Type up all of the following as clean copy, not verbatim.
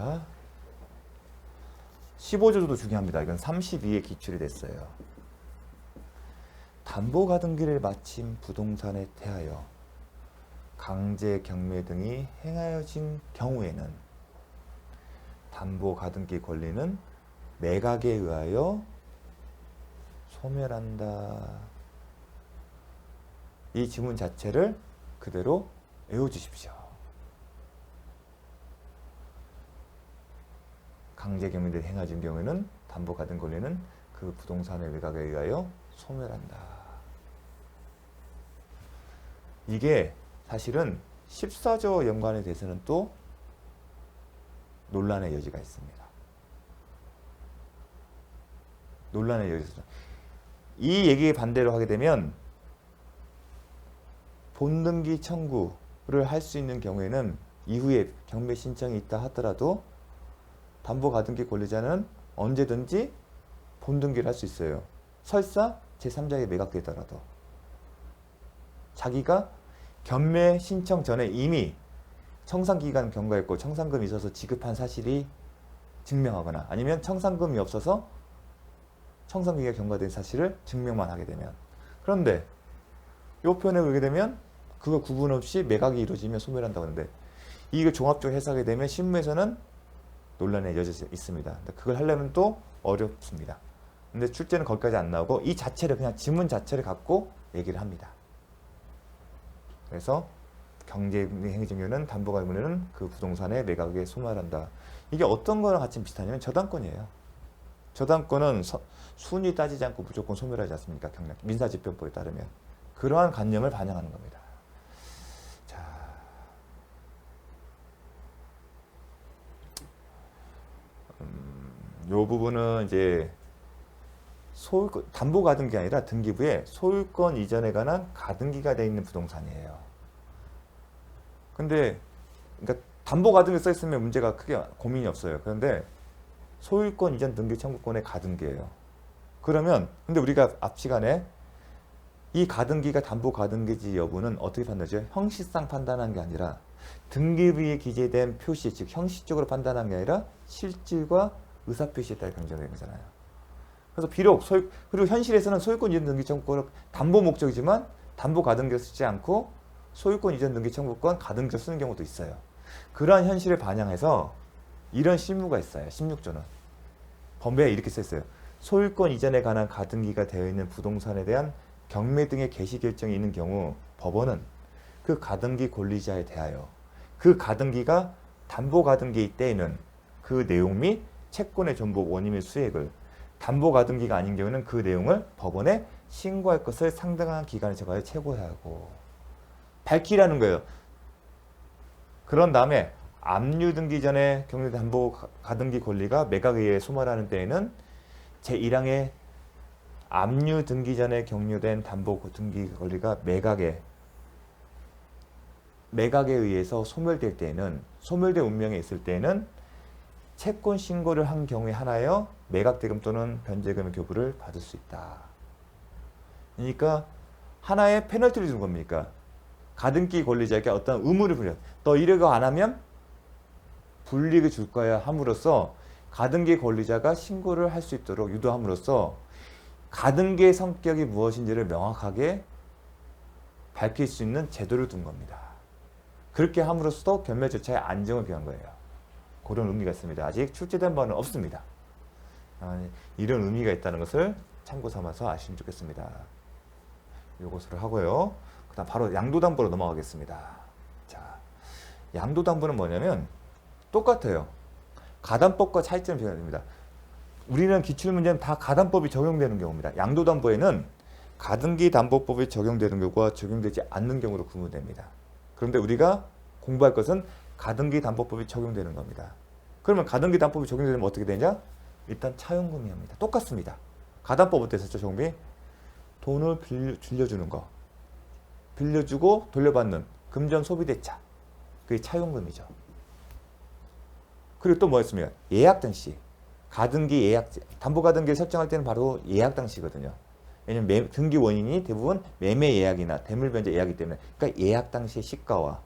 자, 15조도 중요합니다. 이건 32에 기출이 됐어요. 담보가등기를 마친 부동산에 대하여 강제 경매 등이 행하여진 경우에는 담보가등기 권리는 매각에 의하여 소멸한다. 이 지문 자체를 그대로 외워주십시오. 강제 경매들이 행하진 경우에는 담보가등기 권리는 그 부동산의 매각에 의하여 소멸한다. 이게 사실은 14조 연관에 대해서는 또 논란의 여지가 있습니다. 논란의 여지가 있습니다. 이 얘기에 반대로 하게 되면 본등기 청구를 할 수 있는 경우에는 이후에 경매 신청이 있다 하더라도 담보가등기 권리자는 언제든지 본등기를 할 수 있어요. 설사 제3자에게 매각되더라도 자기가 경매 신청 전에 이미 청산기간 경과했고 청산금이 있어서 지급한 사실이 증명하거나 아니면 청산금이 없어서 청산기간이 경과된 사실을 증명만 하게 되면, 그런데 이 표현에 보게 되면 그거 구분 없이 매각이 이루어지면 소멸한다고 하는데, 이걸 종합적으로 해석하게 되면 실무에서는 논란의 여지가 있습니다. 그걸 하려면 또 어렵습니다. 근데 출제는 거기까지 안 나오고 이 자체를 그냥 지문 자체를 갖고 얘기를 합니다. 그래서 경제행위증여는 담보가등기는 그 부동산의 매각에 소멸한다. 이게 어떤 거랑 같이 비슷하냐면 저당권이에요. 저당권은 순위 따지지 않고 무조건 소멸하지 않습니까? 민사집행법에 따르면. 그러한 관념을 반영하는 겁니다. 자, 요 부분은 이제 소유권, 담보가등기 아니라 등기부에 소유권 이전에 관한 가등기가 되어 있는 부동산이에요. 근데 그러니까 담보가등기 써 있으면 문제가 크게 고민이 없어요. 그런데 소유권 이전 등기 청구권의 가등기예요. 그러면 근데 우리가 앞 시간에 이 가등기가 담보가등기지 여부는 어떻게 판단하죠? 형식상 판단하는 게 아니라 등기부에 기재된 표시, 즉 형식적으로 판단하는 게 아니라 실질과 의사표시에 따라 결정되는 거잖아요. 그래서 비록 그리고 현실에서는 소유권 이전 등기 청구권은 담보 목적이지만 담보가등기를 쓰지 않고 소유권 이전 등기 청구권 가등기를 쓰는 경우도 있어요. 그러한 현실을 반영해서 이런 실무가 있어요. 16조는 법에 이렇게 써 있어요. 소유권 이전에 관한 가등기가 되어 있는 부동산에 대한 경매 등의 개시 결정이 있는 경우 법원은 그 가등기 권리자에 대하여 그 가등기가 담보가등기일 때에는 그 내용 및 채권의 전부 원인 및 수익을, 담보가등기가 아닌 경우는 그 내용을 법원에 신고할 것을 상당한 기간을 제거하여 최고하고 밝히라는 거예요. 그런 다음에 압류등기 전에 경매 담보가등기 권리가 매각에 의해 소멸하는 때에는 제1항의 압류등기 전에 경유된 담보등기 권리가 매각에 의해서 소멸될 때에는, 소멸된 운명에 있을 때에는 채권 신고를 한 경우에 하나여 매각대금 또는 변제금의 교부를 받을 수 있다. 그러니까 하나의 페널티를 주는 겁니까? 가등기 권리자에게 어떤 의무를 부려. 너 이거 안 하면 불이익을 줄 거야 함으로써 가등기 권리자가 신고를 할 수 있도록 유도함으로써 가등기의 성격이 무엇인지를 명확하게 밝힐 수 있는 제도를 둔 겁니다. 그렇게 함으로써 경매 절차의 안정을 비한 거예요. 그런 의미가 있습니다. 아직 출제된 바는 없습니다. 이런 의미가 있다는 것을 참고 삼아서 아시면 좋겠습니다. 이것을 하고요. 그 다음 바로 양도담보로 넘어가겠습니다. 자, 양도담보는 뭐냐면 똑같아요. 가담법과 차이점이 됩니다. 우리는 기출문제는 다 가담법이 적용되는 경우입니다. 양도담보에는 가등기 담보법이 적용되는 경우와 적용되지 않는 경우로 구분됩니다. 그런데 우리가 공부할 것은 가등기 담보법이 적용되는 겁니다. 그러면 가등기 담보법이 적용되면 어떻게 되냐? 일단 차용금이 합니다. 똑같습니다. 가담법 어땠었죠? 적용비? 돈을 빌려주는 거. 빌려주고 돌려받는 금전 소비대차. 그게 차용금이죠. 그리고 또 뭐였으면 예약 당시. 가등기 예약, 담보가등기를 설정할 때는 바로 예약 당시거든요. 왜냐면 등기 원인이 대부분 매매 예약이나 대물변제 예약이기 때문에, 그러니까 예약 당시의 시가와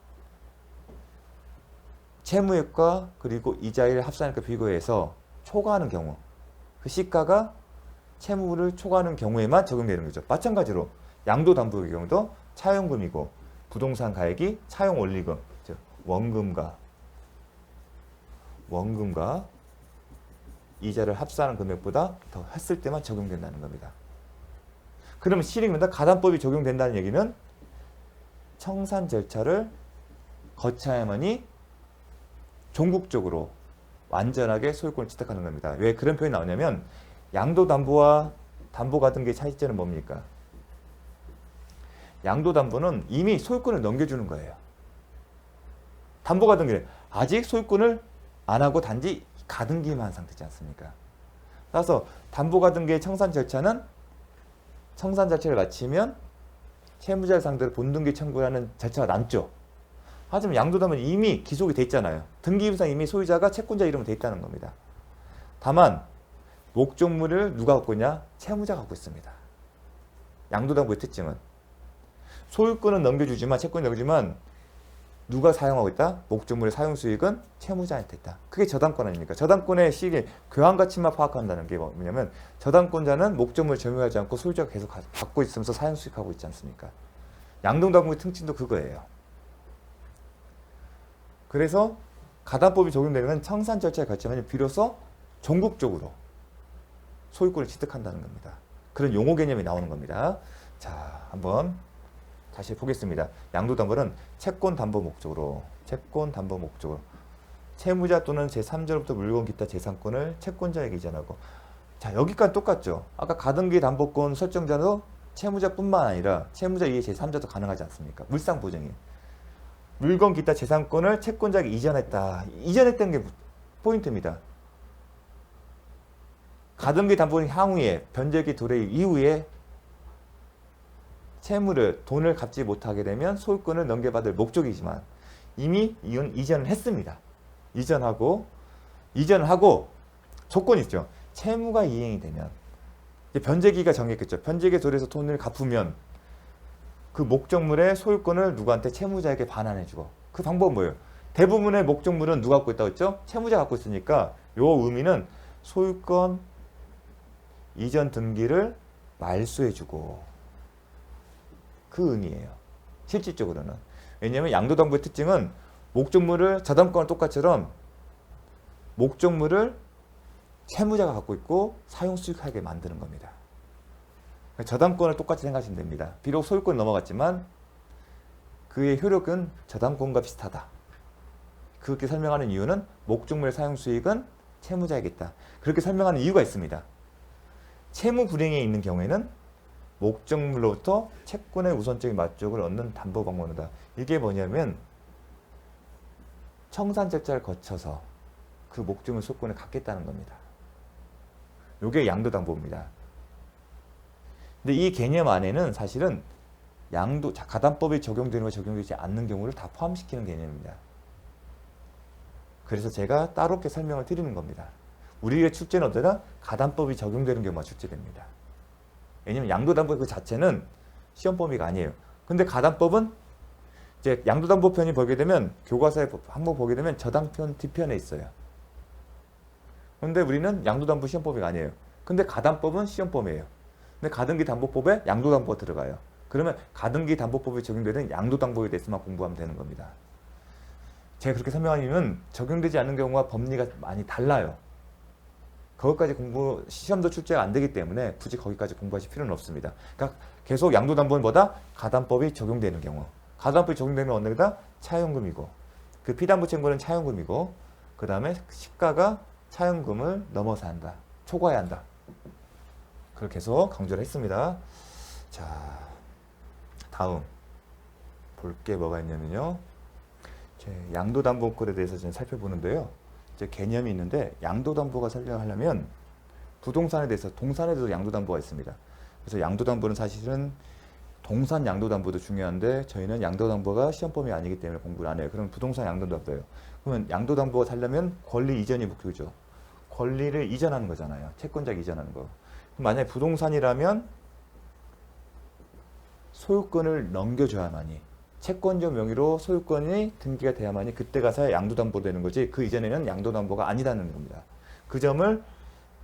채무액과 그리고 이자율 합산액과 비교해서 초과하는 경우, 그 시가가 채무를 초과하는 경우에만 적용되는 거죠. 마찬가지로 양도담보의 경우도 차용금이고 부동산 가액이 차용 원리금, 즉 원금과 이자를 합산한 금액보다 더 했을 때만 적용된다는 겁니다. 그러면 실익입니다. 가담법이 적용된다는 얘기는 청산 절차를 거쳐야만이 종국적으로 완전하게 소유권을 취득하는 겁니다. 왜 그런 표현이 나오냐면 양도담보와 담보가등기의 차이점은 뭡니까? 양도담보는 이미 소유권을 넘겨주는 거예요. 담보가등기는 아직 소유권을 안 하고 단지 가등기만 한 상태지 않습니까? 따라서 담보가등기의 청산 절차는 청산 절차를 마치면 채무자를 상대로 본등기 청구하는 절차가 남죠. 하지만 양도담보는 이미 기속이 돼 있잖아요. 등기부상 이미 소유자가 채권자 이름으로 돼 있다는 겁니다. 다만 목적물을 누가 갖고 있냐? 채무자가 갖고 있습니다. 양도담보의 특징은 소유권은 넘겨주지만 채권이 넘겨주지만 누가 사용하고 있다? 목적물의 사용 수익은 채무자한테 있다. 그게 저당권 아닙니까? 저당권의 시기 교환 가치만 파악한다는 게 뭐냐면 저당권자는 목적물을 점유하지 않고 소유자가 계속 갖고 있으면서 사용 수익하고 있지 않습니까? 양도담보의 특징도 그거예요. 그래서 가담법이 적용되는 건 청산 절차에 거치면 비로소 전국적으로 소유권을 취득한다는 겁니다. 그런 용어 개념이 나오는 겁니다. 자, 한번 다시 보겠습니다. 양도담보는 채권담보 목적으로 채무자 또는 제3자로부터 물건 기타 재산권을 채권자에게 이전하고, 자, 여기까지 똑같죠. 아까 가등기 담보권 설정자도 채무자뿐만 아니라 채무자 이외 제3자도 가능하지 않습니까? 물상 보증이 물건 기타 재산권을 채권자에게 이전했다는 게 포인트입니다. 가등기 담보는 향후에 변제기 도래 이후에 채무를 돈을 갚지 못하게 되면 소유권을 넘겨받을 목적이지만 이미 이전을 했습니다. 이전하고 조건이 있죠. 채무가 이행이 되면 이제 변제기가 정했겠죠. 변제기에 도래해서 돈을 갚으면 그 목적물의 소유권을 누구한테? 채무자에게 반환해주고. 그 방법은 뭐예요? 대부분의 목적물은 누가 갖고 있다고 했죠? 채무자가 갖고 있으니까 요 의미는 소유권 이전 등기를 말소해주고, 그 의미예요. 실질적으로는. 왜냐하면 양도담보의 특징은 목적물을 저당권과 똑같처럼 목적물을 채무자가 갖고 있고 사용 수익하게 만드는 겁니다. 저당권을 똑같이 생각하시면 됩니다. 비록 소유권이 넘어갔지만 그의 효력은 저당권과 비슷하다. 그렇게 설명하는 이유는 목적물의 사용 수익은 채무자에게 있다. 그렇게 설명하는 이유가 있습니다. 채무 불이행에 있는 경우에는 목적물로부터 채권의 우선적인 맞족을 얻는 담보 방법이다. 이게 뭐냐면 청산 절차를 거쳐서 그 목적물 소유권을 갖겠다는 겁니다. 이게 양도담보입니다. 근데 이 개념 안에는 사실은 가담법이 적용되는 거 적용되지 않는 경우를 다 포함시키는 개념입니다. 그래서 제가 따롭게 설명을 드리는 겁니다. 우리의 출제는 어떠나 가담법이 적용되는 경우만 출제됩니다. 왜냐면 양도담보 그 자체는 시험 범위가 아니에요. 근데 가담법은 이제 양도담보편이 보게 되면 교과서에 한번 보게 되면 저당편 뒤편에 있어요. 근데 우리는 양도담보 시험 범위가 아니에요. 근데 가담법은 시험 범위예요. 근데 가등기 담보법에 양도담보가 들어가요. 그러면 가등기 담보법이 적용되는 양도담보에 대해서만 공부하면 되는 겁니다. 제가 그렇게 설명한 이유는 적용되지 않는 경우와 법리가 많이 달라요. 거기까지 시험도 출제가 안 되기 때문에 굳이 거기까지 공부하실 필요는 없습니다. 그러니까 계속 양도담보는 뭐다? 가담법이 적용되는 경우. 가담법이 적용되는 언제다? 차용금이고, 그 피담보 채무는 차용금이고, 그 다음에 시가가 차용금을 넘어서 한다. 초과해야 한다. 그걸 계속 강조를 했습니다. 자, 다음 볼 게 뭐가 있냐면요. 양도담보권에 대해서 좀 살펴보는데요. 이제 개념이 있는데 양도담보가 설명하려면 부동산에 대해서 동산에도 양도담보가 있습니다. 그래서 양도담보는 사실은 동산 양도담보도 중요한데 저희는 양도담보가 시험 범위 아니기 때문에 공부를 안 해요. 그럼 부동산 양도담보예요. 그러면 양도담보가 살려면 권리 이전이 목표죠. 권리를 이전하는 거잖아요. 채권자가 이전하는 거. 만약에 부동산이라면 소유권을 넘겨줘야만이 채권자 명의로 소유권이 등기가 돼야만이 그때 가서 양도담보되는 거지 그 이전에는 양도담보가 아니라는 겁니다. 그 점을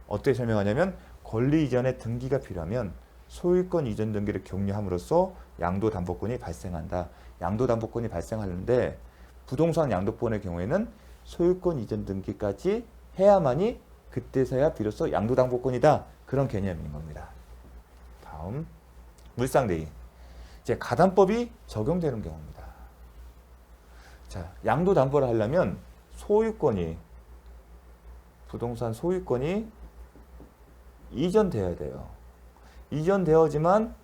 어떻게 설명하냐면 권리 이전에 등기가 필요하면 소유권 이전 등기를 격려함으로써 양도담보권이 발생한다. 양도담보권이 발생하는데 부동산 양도권의 경우에는 소유권 이전 등기까지 해야만이 그때서야 비로소 양도담보권이다. 그런 개념인 겁니다. 다음 물상대인. 이제 가담법이 적용되는 경우입니다. 자, 양도담보를 하려면 소유권이 부동산 소유권이 이전되어야 돼요. 이전되어지만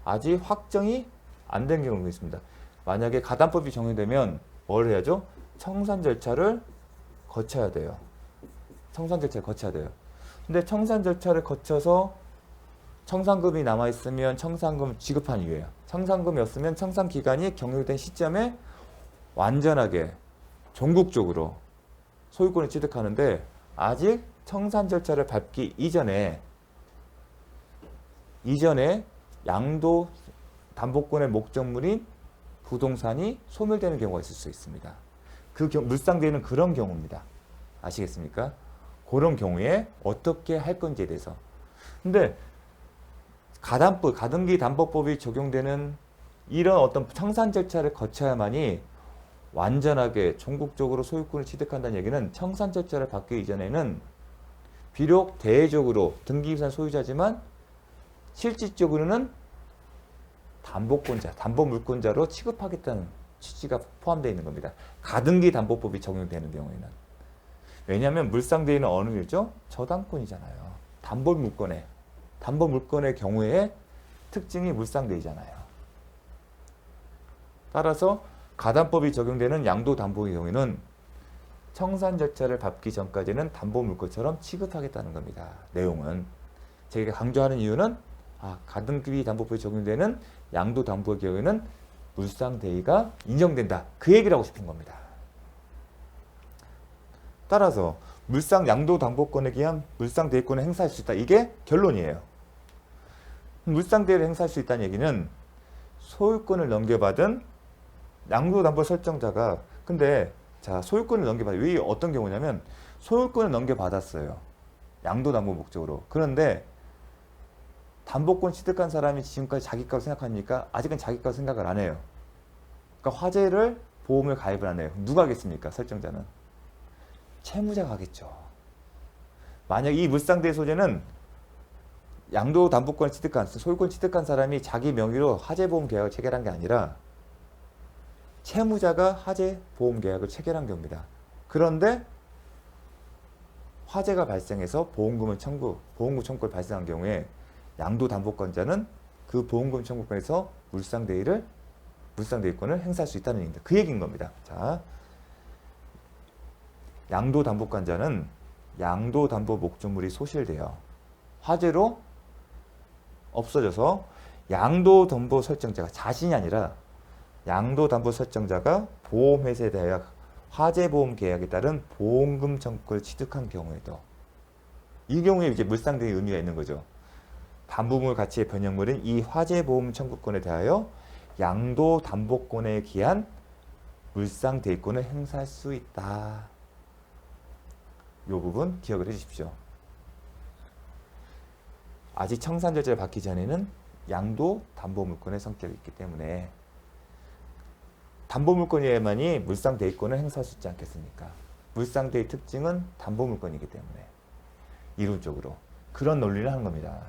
아직 확정이 안 된 경우가 있습니다. 만약에 가담법이 적용되면 뭘 해야죠? 청산 절차를 거쳐야 돼요. 청산 절차를 거쳐야 돼요. 근데 청산 절차를 거쳐서 청산금이 남아있으면 청산금 지급한 이후에요. 청산금이 없으면 청산기간이 경료된 시점에 완전하게 전국적으로 소유권을 취득하는데 아직 청산 절차를 밟기 이전에 양도 담보권의 목적물인 부동산이 소멸되는 경우가 있을 수 있습니다. 물상대는 그런 경우입니다. 아시겠습니까? 그런 경우에 어떻게 할 건지에 대해서. 근데 가등기 담보법이 적용되는 이런 어떤 청산 절차를 거쳐야만이 완전하게 전국적으로 소유권을 취득한다는 얘기는 청산 절차를 받기 이전에는 비록 대외적으로 등기부산 소유자지만 실질적으로는 담보물권자로 취급하겠다는 취지가 포함되어 있는 겁니다. 가등기 담보법이 적용되는 경우에는. 왜냐하면 물상대인은 어느 일이죠? 저당권이잖아요. 담보물권의 경우에 특징이 물상대이잖아요. 따라서 가담법이 적용되는 양도담보의 경우에는 청산 절차를 밟기 전까지는 담보물권처럼 취급하겠다는 겁니다. 내용은. 제가 강조하는 이유는 가등기 담보법이 적용되는 양도담보의 경우에는 물상대의가 인정된다. 그 얘기를 하고 싶은 겁니다. 따라서 양도담보권에 기한 물상대의권을 행사할 수 있다. 이게 결론이에요. 물상대의를 행사할 수 있다는 얘기는 소유권을 넘겨받은 양도담보 설정자가 근데 자 소유권을 넘겨받아 왜 어떤 경우냐면 소유권을 넘겨받았어요. 양도담보 목적으로. 그런데 담보권 취득한 사람이 지금까지 자기가로 생각하니까 아직은 자기가로 생각을 안 해요. 그러니까 화재를 보험을 가입을 안 해요. 누가 하겠습니까? 설정자는. 채무자가 하겠죠. 만약 이 물상대의 소재는 양도담보권을 소유권 취득한 사람이 자기 명의로 화재보험 계약을 체결한 게 아니라 채무자가 화재보험 계약을 체결한 겁니다. 그런데 화재가 발생해서 보험금 청구를 발생한 경우에 양도담보권자는 그 보험금 청구권에서 물상대의권을 행사할 수 있다는 얘기입니다. 그 얘기인 겁니다. 자, 양도담보권자는 양도담보 목적물이 소실되어 화재로 없어져서 양도담보 설정자가 자신이 아니라 양도담보 설정자가 보험회사에 대하여 화재보험 계약에 따른 보험금 청구를 취득한 경우에도 이 경우에 이제 물상대의 의미가 있는 거죠. 담보물 가치의 변형물인 이 화재보험 청구권에 대하여 양도담보권에 기한 물상대의권을 행사할 수 있다. 이 부분 기억을 해주십시오. 아직 청산 절차를 받기 전에는 양도담보물권의 성격이 있기 때문에 담보물권이어야만이 물상대의권을 행사할 수 있지 않겠습니까? 물상대의 특징은 담보물권이기 때문에 이론적으로 그런 논리를 하는 겁니다.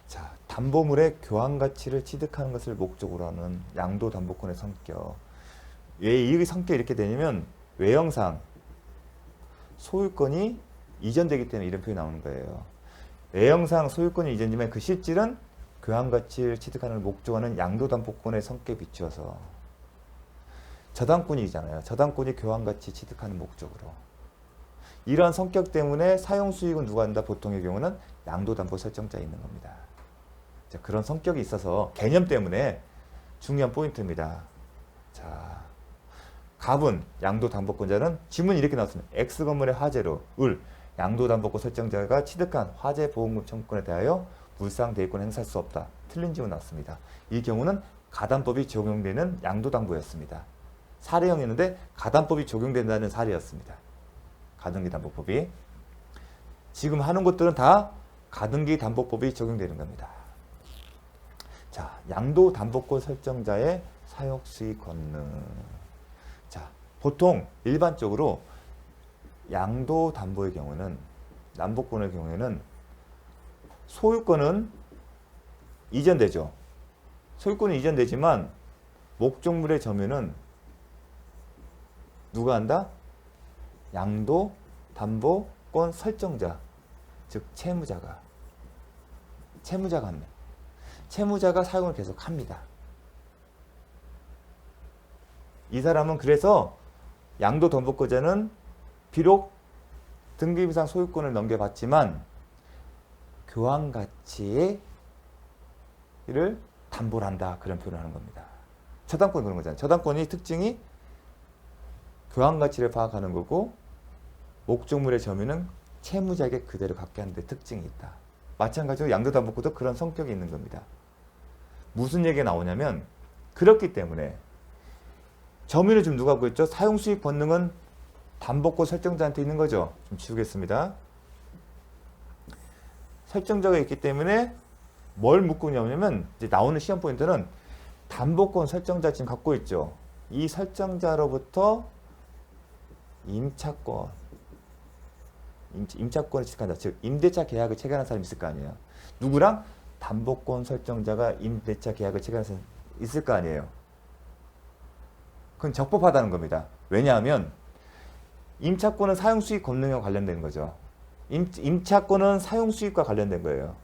자, 담보물의 교환가치를 취득하는 것을 목적으로 하는 양도담보권의 성격. 왜 이 성격이 이렇게 되냐면 외형상 소유권이 이전되기 때문에 이런 표현이 나오는 거예요. 외형상 소유권이 이전이지만 그 실질은 교환가치를 취득하는 목적하는 양도담보권의 성격에 비추어서 저당권이잖아요. 저당권이 교환가치 취득하는 목적으로. 이러한 성격 때문에 사용수익은 누가 한다? 보통의 경우는 양도담보 설정자에 있는 겁니다. 자, 그런 성격이 있어서 개념 때문에 중요한 포인트입니다. 자, 갑은 양도담보권자는 지문이 이렇게 나왔습니다. X 건물의 화재로 을 양도담보권 설정자가 취득한 화재보험금 청구권에 대하여 물상대리권을 행사할 수 없다. 틀린 질문 나왔습니다. 이 경우는 가담법이 적용되는 양도담보였습니다. 사례형이었는데 가담법이 적용된다는 사례였습니다. 가등기담보법이. 지금 하는 것들은 다 가등기담보법이 적용되는 겁니다. 자, 양도담보권 설정자의 사용수익 권능. 자, 보통 일반적으로 양도담보의 경우는, 남보권의 경우에는 소유권은 이전되죠. 소유권은 이전되지만 목적물의 점유는 누가 한다? 양도담보권 설정자, 즉 채무자가 합니다. 채무자가 사용을 계속 합니다. 이 사람은 그래서 양도담보권자는 비록 등기부상 소유권을 넘겨받지만 교환가치를 담보를 한다. 그런 표현을 하는 겁니다. 저당권 그런 거잖아요. 저당권이 특징이 교환가치를 파악하는 거고 목적물의 점유는 채무자에게 그대로 갖게 하는 데 특징이 있다. 마찬가지로 양도담보권도 그런 성격이 있는 겁니다. 무슨 얘기가 나오냐면 그렇기 때문에 점유를 지금 누가 하고 있죠? 사용수익 권능은 담보권 설정자한테 있는 거죠. 좀 지우겠습니다. 설정자가 있기 때문에 뭘 묻고 있냐면 이제 나오는 시험 포인트는 담보권 설정자 지금 갖고 있죠. 이 설정자로부터 임차권을 취득한다. 즉 임대차 계약을 체결한 사람이 있을 거 아니에요. 누구랑? 담보권 설정자가 임대차 계약을 체결한 사람이 있을 거 아니에요. 그건 적법하다는 겁니다. 왜냐하면 임차권은 사용수익 권능과 관련된 거죠. 임차권은 사용수익과 관련된 거예요.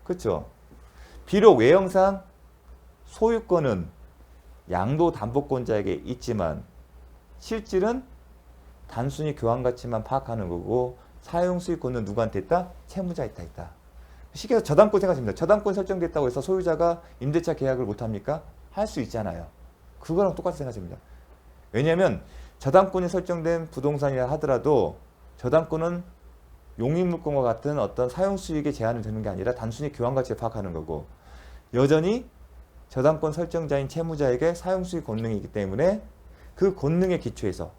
그렇죠? 비록 외형상 소유권은 양도담보권자에게 있지만 실질은 단순히 교환가치만 파악하는 거고 사용수익권은 누구한테 있다? 채무자한테 있다. 쉽게 해서 저당권 생각하십니다. 저당권 설정됐다고 해서 소유자가 임대차 계약을 못합니까? 할 수 있잖아요. 그거랑 똑같이 생각하십니다. 왜냐하면 저당권이 설정된 부동산이라 하더라도 저당권은 용익물권과 같은 어떤 사용수익에 제한을 두는 게 아니라 단순히 교환가치를 파악하는 거고 여전히 저당권 설정자인 채무자에게 사용수익 권능이 있기 때문에 그 권능에 기초해서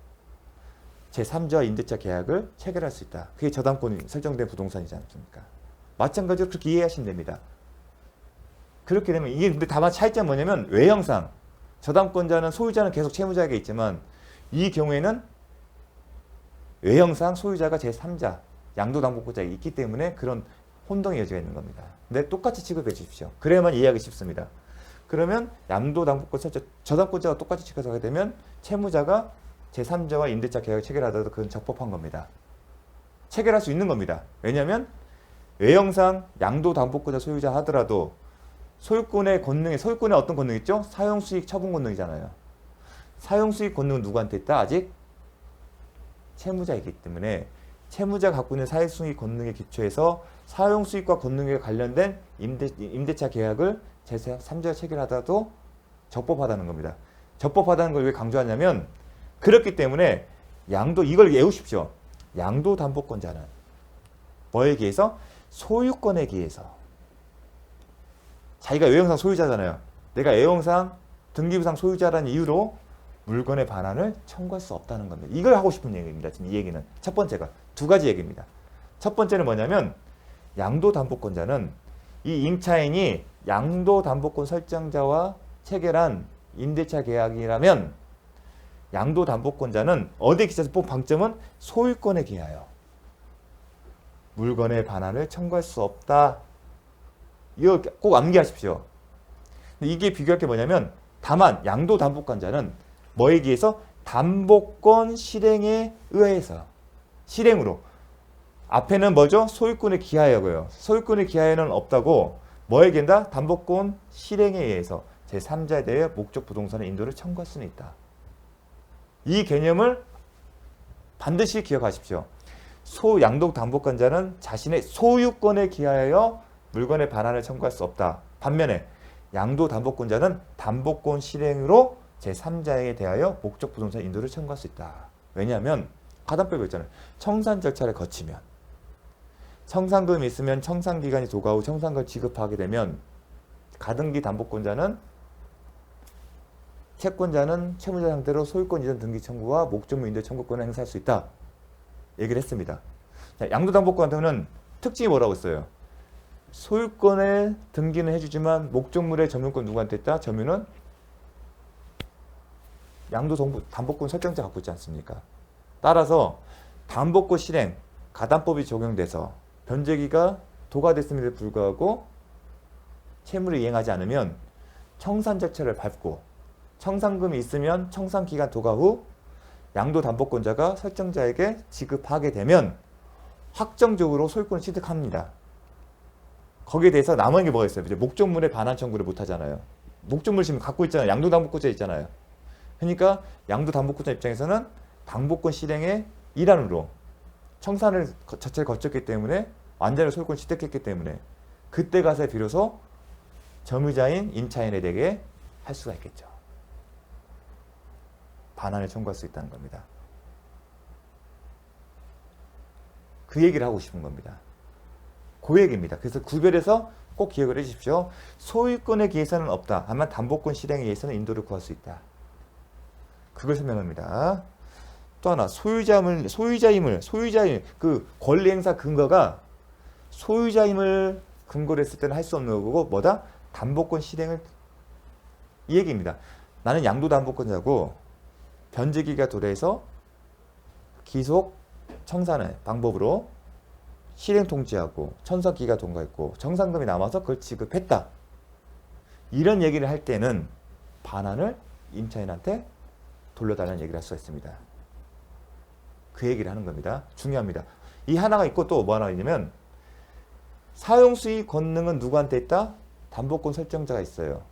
제3자와 임대차 계약을 체결할 수 있다. 그게 저당권이 설정된 부동산이지 않습니까? 마찬가지로 그렇게 이해하시면 됩니다. 그렇게 되면 이게 근데 다만 차이점은 뭐냐면 외형상 저당권자는 소유자는 계속 채무자에게 있지만 이 경우에는 외형상 소유자가 제3자 양도담보권자에 있기 때문에 그런 혼동의 여지가 있는 겁니다. 근데 똑같이 취급해 주십시오. 그래야만 이해하기 쉽습니다. 그러면 양도담보권 설정 저당권자가 똑같이 취급하게 되면 채무자가 제3자와 임대차 계약을 체결하더라도 그건 적법한 겁니다. 체결할 수 있는 겁니다. 왜냐하면 외형상 양도담보권자 소유자 하더라도 소유권의 어떤 권능이 있죠? 사용수익 처분 권능이잖아요. 사용수익 권능은 누구한테 있다? 아직 채무자이기 때문에 채무자가 갖고 있는 사용수익 권능에 기초해서 사용수익과 권능에 관련된 임대차 계약을 제3자가 체결하더라도 적법하다는 겁니다. 적법하다는 걸 왜 강조하냐면 그렇기 때문에 이걸 외우십시오. 양도담보권자는 뭐에 기해서? 소유권에 기해서. 자기가 외형상 소유자잖아요. 내가 외형상 등기부상 소유자라는 이유로 물건의 반환을 청구할 수 없다는 겁니다. 이걸 하고 싶은 얘기입니다. 지금 이 얘기는. 첫 번째가 두 가지 얘기입니다. 첫 번째는 뭐냐면 양도담보권자는 이 임차인이 양도담보권 설정자와 체결한 임대차 계약이라면 양도담보권자는 어디에 기초해서 본 방점은 소유권에 기하여 물건의 반환을 청구할 수 없다. 이거 꼭 암기하십시오. 근데 이게 비교할 게 뭐냐면 다만 양도담보권자는 뭐에 기해서? 담보권 실행에 의해서 실행으로 앞에는 뭐죠? 소유권에 기하여고요. 소유권에 기하여는 없다고 뭐에 기한다? 담보권 실행에 의해서 제3자에 대해 목적 부동산의 인도를 청구할 수는 있다. 이 개념을 반드시 기억하십시오. 양도담보권자는 자신의 소유권에 기하여 물건의 반환을 청구할 수 없다. 반면에 양도담보권자는 담보권 실행으로 제3자에 대하여 목적 부동산 인도를 청구할 수 있다. 왜냐하면 가담법이 있잖아요. 청산 절차를 거치면 청산금이 있으면 청산기간이 도가 후 청산금을 지급하게 되면 가등기 담보권자는 채권자는 채무자 상대로 소유권 이전 등기 청구와 목적물 인도 청구권을 행사할 수 있다. 얘기를 했습니다. 자, 양도담보권 같은 경우는 특징이 뭐라고 했어요? 소유권의 등기는 해주지만 목적물의 점유권 누구한테 있다? 점유는 양도담보권 설정자 갖고 있지 않습니까? 따라서 담보권 실행, 가담법이 적용돼서 변제기가 도가 됐음에도 불구하고 채무를 이행하지 않으면 청산 절차를 밟고 청산금이 있으면 청산기간 도가 후 양도담보권자가 설정자에게 지급하게 되면 확정적으로 소유권을 취득합니다. 거기에 대해서 남은 게 뭐가 있어요? 이제 목적물에 반환 청구를 못 하잖아요. 목적물 지금 갖고 있잖아요. 양도담보권자 있잖아요. 그러니까 양도담보권자 입장에서는 담보권 실행의 일환으로 청산을 자체를 거쳤기 때문에 완전히 소유권 취득했기 때문에 그때 가서 비로소 점유자인 임차인에게 할 수가 있겠죠. 반환을 청구할 수 있다는 겁니다. 그 얘기를 하고 싶은 겁니다. 그 얘기입니다. 그래서 구별해서 꼭 기억을 해주십시오. 소유권에 기해서는 없다. 다만 담보권 실행에 의해서는 인도를 구할 수 있다. 그걸 설명합니다. 또 하나 소유자임을 그 권리 행사 근거가 소유자임을 근거로 했을 때는 할 수 없는 거고 뭐다? 담보권 실행을 이 얘기입니다. 나는 양도담보권자고 변제기가 도래해서 기속 청산의 방법으로 실행 통지하고 청산기가 통과했고 청산금이 남아서 그걸 지급했다. 이런 얘기를 할 때는 반환을 임차인한테 돌려달라는 얘기를 할 수가 있습니다. 그 얘기를 하는 겁니다. 중요합니다. 이 하나가 있고 또 뭐 하나 있냐면 사용수익 권능은 누구한테 있다? 담보권 설정자가 있어요.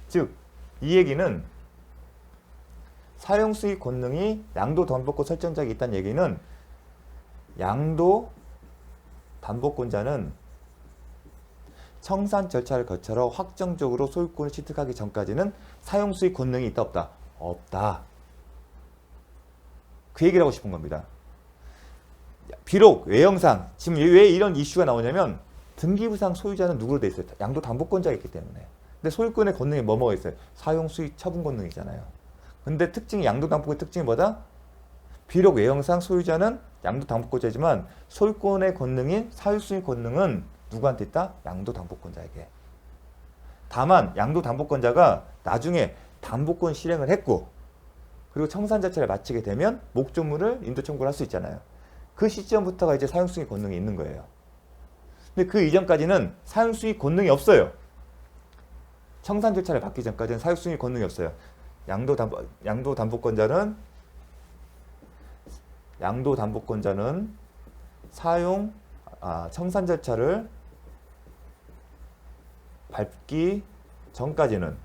즉 이 얘기는 사용수익 권능이 양도담보권 설정자가 있다는 얘기는 양도담보권자는 청산 절차를 거쳐 확정적으로 소유권을 취득하기 전까지는 사용수익 권능이 있다 없다? 없다. 그 얘기를 하고 싶은 겁니다. 비록 외형상 지금 왜 이런 이슈가 나오냐면 등기부상 소유자는 누구로 돼 있어요? 양도담보권자가 있기 때문에. 근데 소유권의 권능이 뭐가 있어요? 사용수익 처분 권능이잖아요. 근데 특징이 양도담보권의 특징이 뭐다? 비록 외형상 소유자는 양도담보권자지만 소유권의 권능인 사유수익 권능은 누구한테 있다? 양도담보권자에게. 다만 양도담보권자가 나중에 담보권 실행을 했고 그리고 청산 자체를 마치게 되면 목적물을 인도 청구를 할 수 있잖아요. 그 시점부터가 이제 사용수익 권능이 있는 거예요. 근데 그 이전까지는 사용수익 권능이 없어요. 청산 절차를 받기 전까지는 사용수익 권능이 없어요. 양도담보권자는 청산 절차를 밟기 전까지는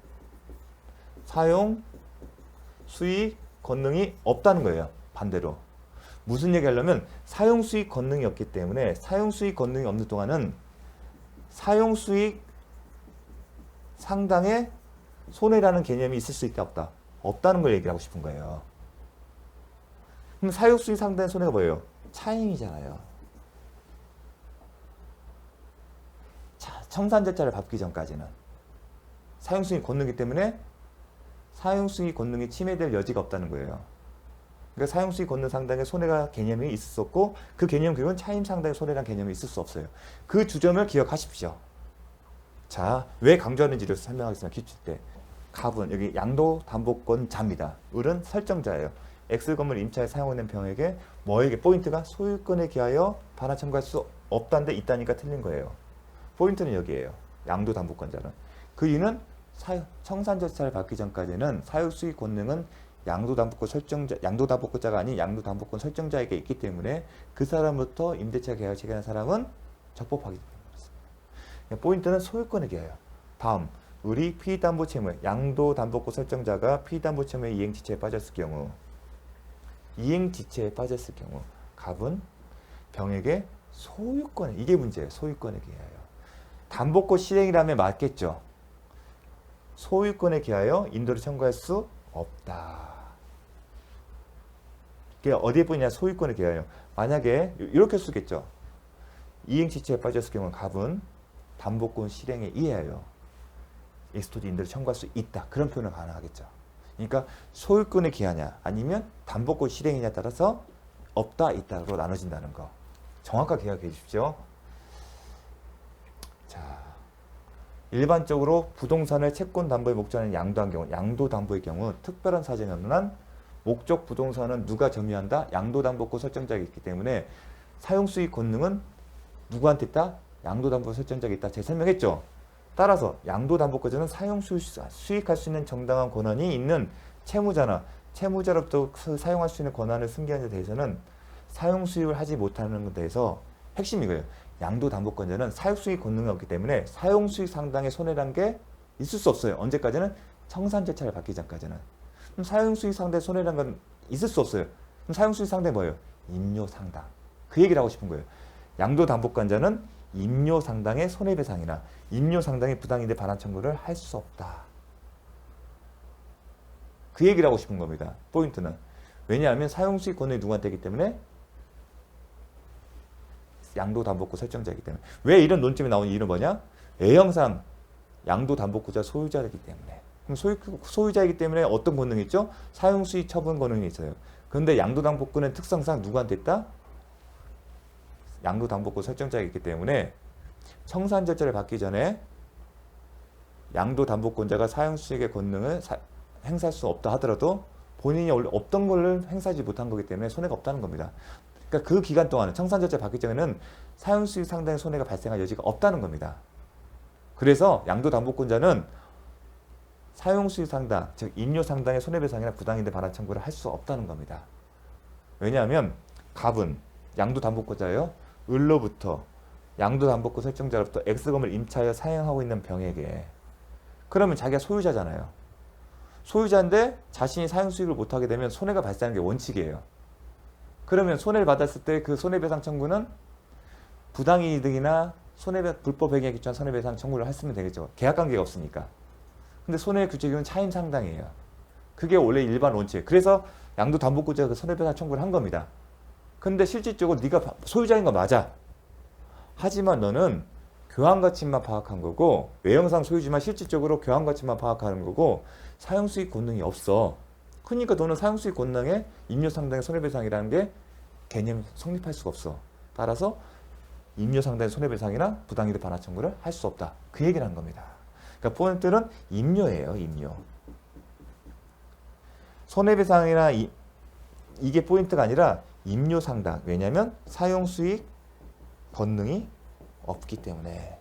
사용 수익 권능이 없다는 거예요. 반대로. 무슨 얘기 하려면 사용수익 권능이 없기 때문에 사용수익 권능이 없는 동안은 사용수익 상당의 손해라는 개념이 있을 수 있다 없다? 없다는 걸 얘기하고 싶은 거예요. 그럼 사용수익 상당의 손해가 뭐예요? 차임이잖아요. 청산 절차를 밟기 전까지는 사용수익 권능이기 때문에 사용수익 권능이 침해될 여지가 없다는 거예요. 그러니까 사용수익 권능 상당의 손해가 개념이 있었고 그 개념 교육은 차임 상당의 손해라는 개념이 있을 수 없어요. 그 주점을 기억하십시오. 자, 왜 강조하는지를 설명하겠습니다. 기출 때. 갑은 여기 양도담보권자입니다. 을은 설정자예요. X 건물 임차에 사용하는 병에게 뭐에게 포인트가 소유권에 기하여 반환 청구할 수 없다는데 있다니까 틀린 거예요. 포인트는 여기에요. 양도담보권자는. 그 이유는 청산 절차를 받기 전까지는 사유수익 권능은 양도담보권자가 아닌 양도담보권 설정자에게 있기 때문에 그 사람부터 임대차 계약을 체결한 사람은 적법하기 때문에 그렇습니다. 포인트는 소유권에 기하여. 다음, 을이 피담보채무, 양도담보권 설정자가 피담보채무의 이행지체에 빠졌을 경우 갑은 병에게 소유권에, 이게 문제예요. 소유권에 기하여. 담보권 실행이라면 맞겠죠. 소유권에 기하여 인도를 청구할 수 없다. 이게 어디에 보이냐? 소유권에 기하여. 만약에 이렇게 쓰겠죠. 이행시처에 빠졌을 경우 갑은 담보권 실행에 의하여 엑스토디 인도를 청구할 수 있다. 그런 표현은 가능하겠죠. 그러니까 소유권의 기하냐 아니면 담보권 실행이냐에 따라서 없다 있다로 나눠진다는 거. 정확하게 기억해 주십시오. 자, 일반적으로 부동산을 채권 담보에 목적하는 양도한 경우, 양도담보의 경우 특별한 사정이 없는 한 목적 부동산은 누가 점유한다? 양도담보권 설정자가 있기 때문에 사용수익 권능은 누구한테 있다? 양도담보 설정자가 있다. 제가 설명했죠. 따라서 양도담보권자는 사용수익할 수 있는 정당한 권한이 있는 채무자나 채무자로부터 사용할 수 있는 권한을 승계하는 데 대해서는 사용수익을 하지 못하는 것에 대해서 핵심이 이거예요. 양도담보권자는 사용수익 권능이 없기 때문에 사용수익 상당의 손해란 게 있을 수 없어요. 언제까지는? 청산 절차를 받기 전까지는. 그럼 사용수익 상당의 손해란 건 있을 수 없어요. 그럼 사용수익 상당이 뭐예요? 임료상당. 그 얘기를 하고 싶은 거예요. 양도담보권자는 임료상당의 손해배상이나 임료상당의 부당이익에 반환 청구를 할 수 없다. 그 얘기를 하고 싶은 겁니다. 포인트는. 왜냐하면 사용수익 권능이 누구한테 있기 때문에? 양도담보권 설정자이기 때문에. 왜 이런 논점이 나오는 이유는 뭐냐? A형상 양도담보권자 소유자이기 때문에. 그럼 소유자이기 때문에 어떤 권능이 있죠? 사용수익 처분 권능이 있어요. 그런데 양도담보권의 특성상 누구한테 있다? 양도담보권 설정자가 있기 때문에 청산 절차를 받기 전에 양도담보권자가 사용수익의 권능을 행사할 수 없다 하더라도 본인이 원래 없던 걸 행사하지 못한 거기 때문에 손해가 없다는 겁니다. 그러니까 그 기간 동안은 청산 절차를 받기 전에는 사용수익 상당의 손해가 발생할 여지가 없다는 겁니다. 그래서 양도담보권자는 사용수익 상당, 즉 임료 상당의 손해배상이나 부당이익에 반환 청구를 할 수 없다는 겁니다. 왜냐하면 갑은 양도담보권자예요. 을로부터 양도담보권 설정자로부터 X금을 임차하여 사용하고 있는 병에게, 그러면 자기가 소유자잖아요. 소유자인데 자신이 사용수익을 못하게 되면 손해가 발생하는 게 원칙이에요. 그러면 손해를 받았을 때 그 손해배상 청구는 부당이익이나 불법 행위에 기초한 손해배상 청구를 했으면 되겠죠. 계약관계가 없으니까. 근데 손해규칙은 차임 상당이에요. 그게 원래 일반 원칙이에요. 그래서 양도담보권자가 그 손해배상 청구를 한 겁니다. 근데 실질적으로 네가 소유자인 거 맞아. 하지만 너는 교환가치만 파악한 거고, 외형상 소유지만 실질적으로 교환가치만 파악하는 거고, 사용수익 권능이 없어. 그러니까 너는 사용수익 권능에 임료상당의 손해배상이라는 게 개념이 성립할 수가 없어. 따라서 임료상당의 손해배상이나 부당이익 반환 청구를 할 수 없다. 그 얘기를 한 겁니다. 그러니까 포인트는 임료예요. 임료. 손해배상이나 이게 포인트가 아니라 임료상당. 왜냐하면 사용수익 권능이 없기 때문에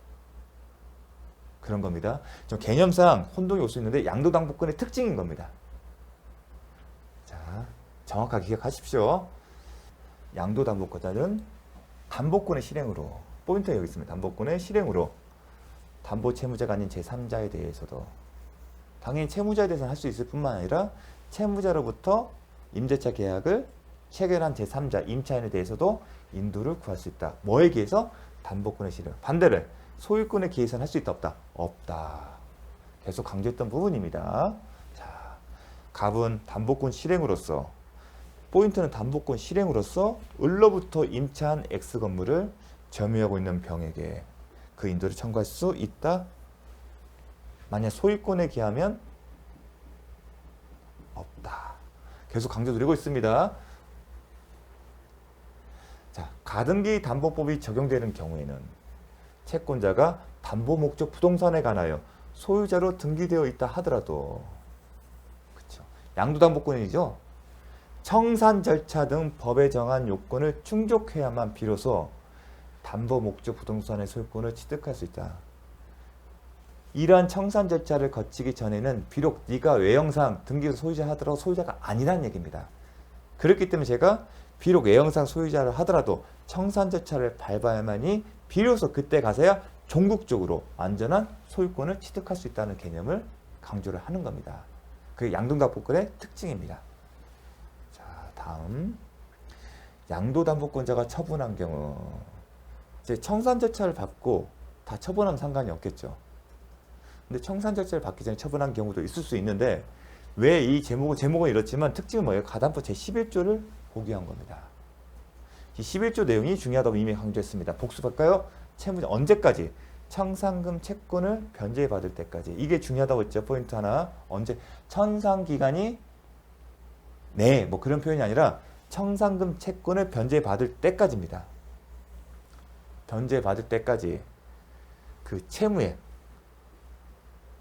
그런 겁니다. 좀 개념상 혼동이 올 수 있는데 양도담보권의 특징인 겁니다. 자, 정확하게 기억하십시오. 양도담보권자는 담보권의 실행으로, 포인트가 여기 있습니다. 담보권의 실행으로 담보채무자가 아닌 제3자에 대해서도, 당연히 채무자에 대해서는 할 수 있을 뿐만 아니라 채무자로부터 임대차 계약을 체결한 제3자, 임차인에 대해서도 인도를 구할 수 있다. 뭐에 기해서? 담보권의 실행. 반대로 소유권에 기해서는 할 수 있다, 없다? 없다. 계속 강조했던 부분입니다. 자, 갑은 담보권 실행으로서, 포인트는 담보권 실행으로서 을로부터 임차한 X 건물을 점유하고 있는 병에게 그 인도를 청구할 수 있다. 만약 소유권에 기하면 없다. 계속 강조드리고 있습니다. 자, 가등기 담보법이 적용되는 경우에는 채권자가 담보 목적 부동산에 관하여 소유자로 등기되어 있다 하더라도, 그렇죠, 양도담보권이죠. 청산 절차 등 법에 정한 요건을 충족해야만 비로소 담보 목적 부동산의 소유권을 취득할 수 있다. 이러한 청산 절차를 거치기 전에는 비록 네가 외형상 등기소 소유자 하더라도 소유자가 아니라는 얘기입니다. 그렇기 때문에 제가 비록 외형상 소유자를 하더라도 청산 절차를 밟아야만이 비로소 그때 가서야 종국적으로 완전한 소유권을 취득할 수 있다는 개념을 강조를 하는 겁니다. 그게 양도담보권의 특징입니다. 자, 다음 양도담보권자가 처분한 경우, 이제 청산 절차를 밟고 다 처분하면 상관이 없겠죠. 근데 청산 절차를 받기 전에 처분한 경우도 있을 수 있는데, 왜 이 제목은 이렇지만 특징은 뭐예요? 가담법 제11조를 보기한 겁니다. 이 11조 내용이 중요하다고 이미 강조했습니다. 복습할까요? 채무자 언제까지? 청산금 채권을 변제받을 때까지. 이게 중요하다고 했죠. 포인트 하나. 언제? 청산기간이 네, 뭐 그런 표현이 아니라 청산금 채권을 변제받을 때까지입니다. 변제받을 때까지 그 채무에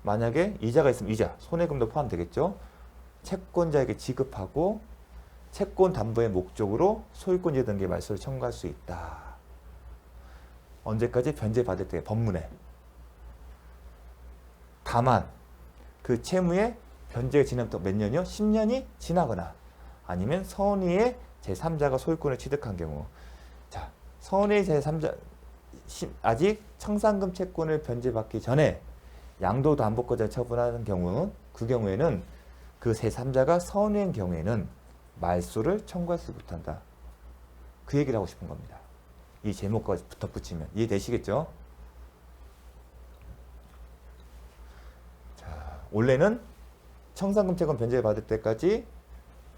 만약에 이자가 있으면 이자, 손해금도 포함되겠죠. 채권자에게 지급하고 채권 담보의 목적으로 소유권 이전 등기 말소를 청구할 수 있다. 언제까지? 변제받을 때 법문에. 다만 그 채무의 변제가 지나면 몇 년이요? 10년이 지나거나 아니면 선의의 제3자가 소유권을 취득한 경우. 자, 선의의 제3자 아직 청산금 채권을 변제받기 전에 양도담보권자를 처분하는 경우, 그 경우에는 그 제3자가 선의인 경우에는 말소를 청구할 수 못한다. 그 얘기를 하고 싶은 겁니다. 이 제목까지 덧붙이면 이해되시겠죠? 자, 원래는 청산금 채권 변제받을 때까지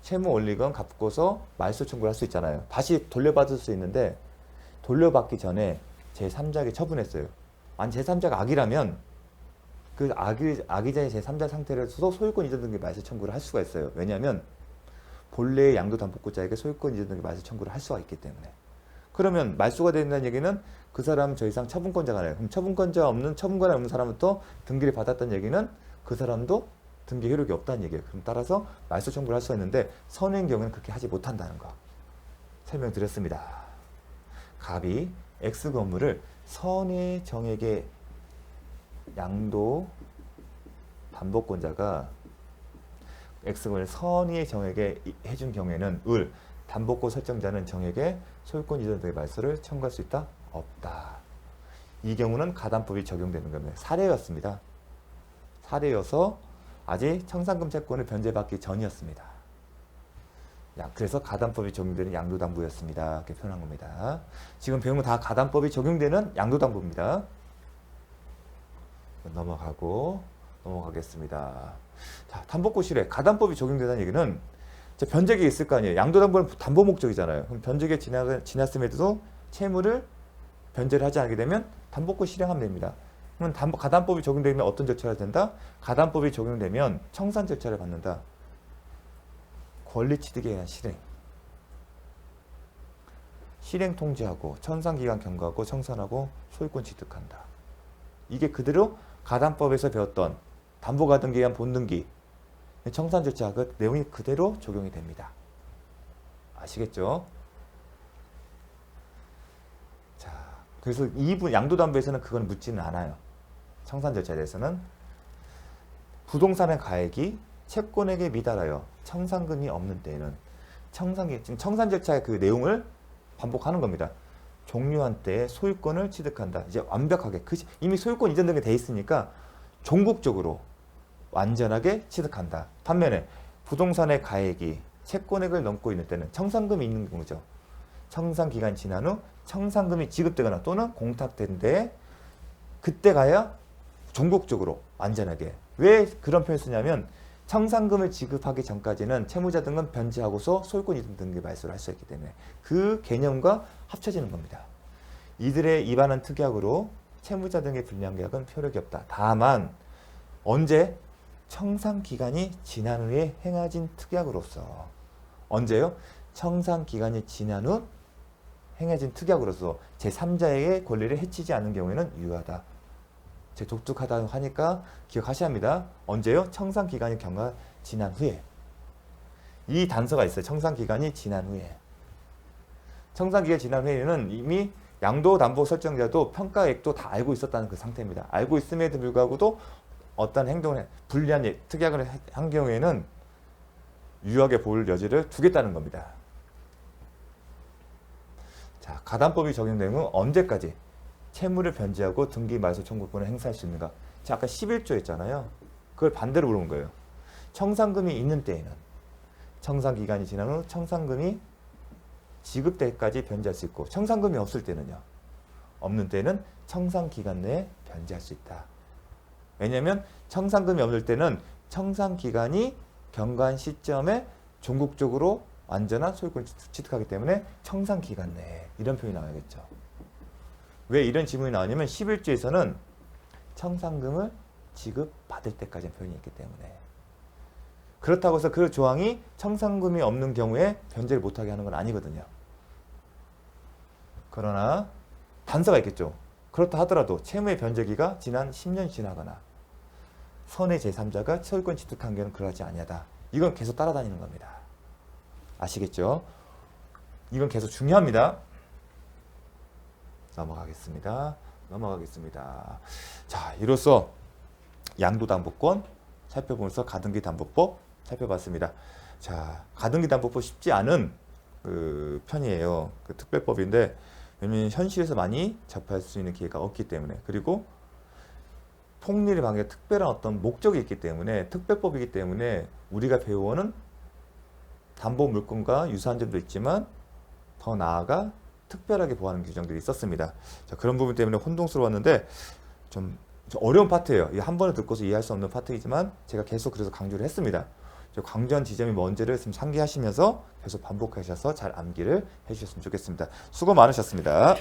채무 원리금 갚고서 말소 청구를 할 수 있잖아요. 다시 돌려받을 수 있는데 돌려받기 전에 제3자에게 처분했어요. 아니 제3자가 악이라면 그 악의자의 제3자 상태를 써서 소유권 이전 등기 말소 청구를 할 수가 있어요. 왜냐하면 본래의 양도담보권자에게 소유권 이전 등기 말소 청구를 할 수가 있기 때문에. 그러면 말소가 된다는 얘기는 그 사람은 더 이상 처분권자가 아니에요. 그럼 처분권자 없는 처분권이 없는 사람부터 등기를 받았다는 얘기는 그 사람도 등기 효력이 없다는 얘기예요. 그럼 따라서 말소 청구를 할 수가 있는데 선의인 경우는 그렇게 하지 못한다는 거 설명드렸습니다. 갑이 X 건물을 선의 정액의 양도 담보권자가 X건물을 선의의 정액에 해준 경우에는 을 담보권 설정자는 정액에 소유권 이전 등의 말소를 청구할 수 있다? 없다. 이 경우는 가담법이 적용되는 겁니다. 사례였습니다. 사례여서 아직 청산금 채권을 변제받기 전이었습니다. 그래서 가담법이 적용되는 양도담보였습니다. 이렇게 표현한 겁니다. 지금 배운 거 다 가담법이 적용되는 양도담보입니다. 넘어가겠습니다. 자, 담보권 실외. 가담법이 적용된다는 얘기는 변제기가 있을 거 아니에요. 양도담보는 담보 목적이잖아요. 그럼 변제기가 지났음에도 채무를 변제를 하지 않게 되면 담보권 실행하면 됩니다. 그러면 가담법이 적용되면 어떤 절차가 된다? 가담법이 적용되면 청산 절차를 받는다. 권리 취득에 의한 실행. 실행 통지하고 청산기간 경과하고 청산하고 소유권 취득한다. 이게 그대로 가담법에서 배웠던 담보가등기에 의한 본등기 청산 절차 그 내용이 그대로 적용이 됩니다. 아시겠죠? 자, 그래서 이분 양도담보에서는 그건 묻지는 않아요. 청산 절차에 대해서는 부동산의 가액이 채권에게 미달하여 청산금이 없는 때에는 청산 절차의 그 내용을 반복하는 겁니다. 종료한 때에 소유권을 취득한다. 이제 완벽하게 이미 소유권 이전 등이 돼 있으니까 종국적으로 완전하게 취득한다. 반면에 부동산의 가액이 채권액을 넘고 있는 때는 청산금이 있는 경우죠. 청산기간이 지난 후 청산금이 지급되거나 또는 공탁된 데 그때 가야 종국적으로 완전하게. 왜 그런 표현을 쓰냐면 청산금을 지급하기 전까지는 채무자 등은 변제하고서 소유권 이전 등기 말소를 할 수 있기 때문에 그 개념과 합쳐지는 겁니다. 이들의 위반한 특약으로 채무자 등의 불리한 계약은 효력이 없다. 다만 언제? 청산기간이 지난 후에 행해진 특약으로서. 언제요? 청산기간이 지난 후 행해진 특약으로서 제3자에게 권리를 해치지 않는 경우에는 유효하다. 제 독특하다고 하니까 기억하셔야 합니다. 언제요? 청산기간이 지난 후에. 이 단서가 있어요. 청산기간이 지난 후에. 청산기간이 지난 후에는 이미 양도담보 설정자도 평가액도 다 알고 있었다는 그 상태입니다. 알고 있음에도 불구하고도 어떤 행동을 불리한 특약을 한 경우에는 유효하게 볼 여지를 두겠다는 겁니다. 자, 가담법이 적용되는 건 언제까지 채무를 변제하고 등기 말소 청구권을 행사할 수 있는가? 자, 아까 11조 했잖아요. 그걸 반대로 물어본 거예요. 청산금이 있는 때에는 청산기간이 지난 후 청산금이 지급 때까지 변제할 수 있고 청산금이 없을 때는요. 없는 때는 청산기간 내에 변제할 수 있다. 왜냐하면 청산금이 없을 때는 청산기간이 경과한 시점에 종국적으로 완전한 소유권 취득하기 때문에 청산 기간 내에 이런 표현이 나와야겠죠. 왜 이런 지문이 나오냐면 11조에서는 청산금을 지급받을 때까지 표현이 있기 때문에 그렇다고 해서 그 조항이 청산금이 없는 경우에 변제를 못하게 하는 건 아니거든요. 그러나 단서가 있겠죠. 그렇다 하더라도 채무의 변제기가 지난 10년이 지나거나 선의 제3자가 소유권 취득한 경우는 그러하지 아니하다. 이건 계속 따라다니는 겁니다. 아시겠죠? 이건 계속 중요합니다. 넘어가겠습니다. 자, 이로써 양도담보권 살펴보면서 가등기담보법 살펴봤습니다. 자, 가등기담보법 쉽지 않은 그 편이에요. 그 특별법인데 왜냐면 현실에서 많이 접할 수 있는 기회가 없기 때문에 그리고 폭리를 방해 특별한 어떤 목적이 있기 때문에 특별법이기 때문에 우리가 배워오는 담보물권과 유사한 점도 있지만 더 나아가 특별하게 보호하는 규정들이 있었습니다. 자, 그런 부분 때문에 혼동스러웠는데 좀 어려운 파트예요. 한 번에 듣고서 이해할 수 없는 파트이지만 제가 계속 그래서 강조를 했습니다. 강조한 지점이 뭔지를 좀 상기하시면서 계속 반복하셔서 잘 암기를 해주셨으면 좋겠습니다. 수고 많으셨습니다.